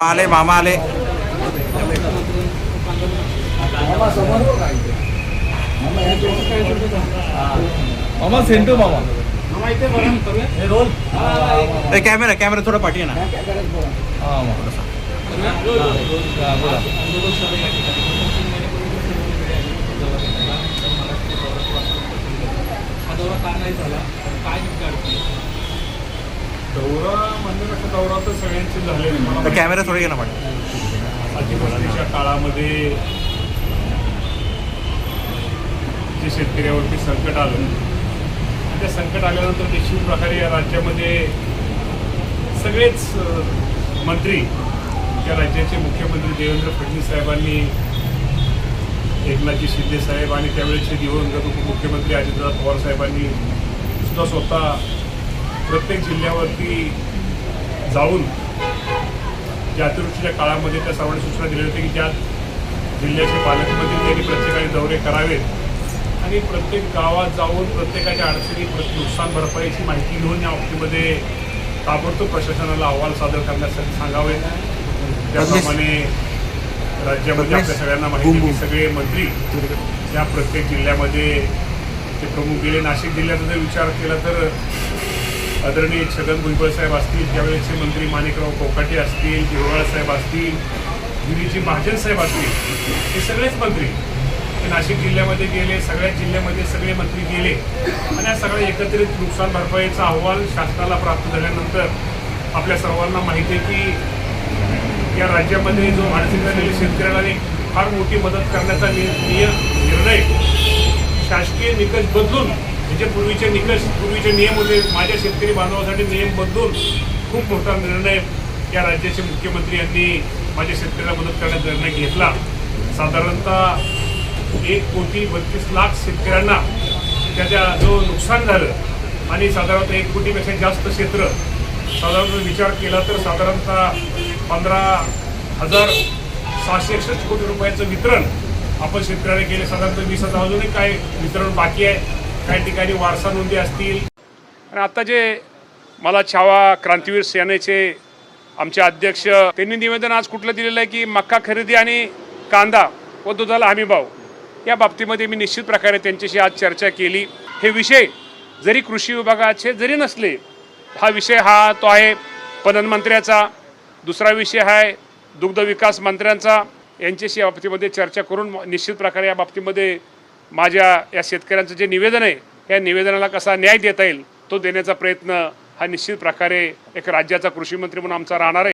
आले मामा आले. मामा सेंटू मामा कॅमेरा कॅमेरा थोडा पाठी आहे ना. दौरा म्हणजे कसं दौरा तर सगळ्यांचे झाले. कॅमेरा थोडा घे ना पाठी. अतिवृष्टीच्या काळामध्ये जे शेतकऱ्यावरती संकट आलं आणि त्या संकट आल्यानंतर निश्चित प्रकारे या राज्यामध्ये सगळेच मंत्री या राज्याचे मुख्यमंत्री देवेंद्र फडणवीस साहेबांनी, एकनाथजी शिंदे साहेब आणि त्यावेळेचे दिवंगत उपमुख्यमंत्री अजितदादा पवार साहेबांनी सुद्धा स्वतः प्रत्येक जिल्ह्यावरती जाऊन ज्या अतिवृष्टीच्या काळामध्ये त्या सर्वांनी सूचना दिल्या होत्या की ज्या जिल्ह्याचे पालकमंत्री त्यांनी प्रत्येकाने दौरे करावेत आणि प्रत्येक गावात जाऊन प्रत्येकाच्या अडचणी नुकसान भरपाईची माहिती घेऊन या बाबतीमध्ये ताबडतोब प्रशासनाला अहवाल सादर करण्यासाठी सांगावे. त्याप्रमाणे राज्यामध्ये आपल्या सगळ्यांना माहिती की सगळे मंत्री या प्रत्येक जिल्ह्यामध्ये ते प्रमुख गेले. नाशिक जिल्ह्याचा जर विचार केला तर आदरणीय छगन भुजबळ साहेब असतील, त्यावेळेचे मंत्री माणिकराव कोकाटे असतील, हिरवाळ साहेब असतील, गिरीजी महाजन साहेब असतील, हे सगळेच मंत्री ते नाशिक जिल्ह्यामध्ये गेले. सगळ्याच जिल्ह्यामध्ये सगळे मंत्री गेले आणि या सगळ्या एकत्रित नुकसान भरपाईचा अहवाल शासनाला प्राप्त झाल्यानंतर आपल्या सर्वांना माहिती आहे की या राज्यामध्ये जो अडचणीत आलेल्या शेतकऱ्याला एक फार मोठी मदत करण्याचा निर्णय शासकीय निकष बदलून, जे पूर्वीचे नियम होते माझ्या शेतकरी बांधवासाठी नियम बदलून खूप मोठा निर्णय या राज्याचे मुख्यमंत्री यांनी माझ्या शेतकऱ्याला मदत करण्याचा निर्णय घेतला. साधारणतः 1,32,00,000 शेतकऱ्यांना त्याच्या जो नुकसान झालं आणि साधारणतः 1 कोटीपेक्षा जास्त क्षेत्र साधारणतः विचार केला तर साधारणतः 15,661 कोटी रुपयाचं वितरण आपण शेतकऱ्याला केले. साधारणतः 20,000 अजूनही काय वितरण बाकी आहे. काही ठिकाणी वारसा नोंदी असतील. आणि आता जे मला छावा क्रांतीवीर सेनेचे आमचे अध्यक्ष त्यांनी निवेदन आज कुठलं दिलेलं आहे की मक्का खरेदी आणि कांदा व दुधाला हमीभाव या बाबतीमध्ये मी निश्चित प्रकारे त्यांच्याशी आज चर्चा केली. हे विषय जरी कृषी विभागाचे जरी नसले, हा विषय तो आहे पणन मंत्र्याचा, दुसरा विषय आहे दुग्ध विकास मंत्र्यांचा. यांच्याशी या बाबतीमध्ये चर्चा करून निश्चित प्रकारे या बाबतीमध्ये माझ्या या शेतकऱ्यांचं जे निवेदन आहे या निवेदनाला कसा न्याय देता येईल तो देण्याचा प्रयत्न हा निश्चित प्रकारे एक राज्याचा कृषी मंत्री म्हणून आमचा राहणार आहे.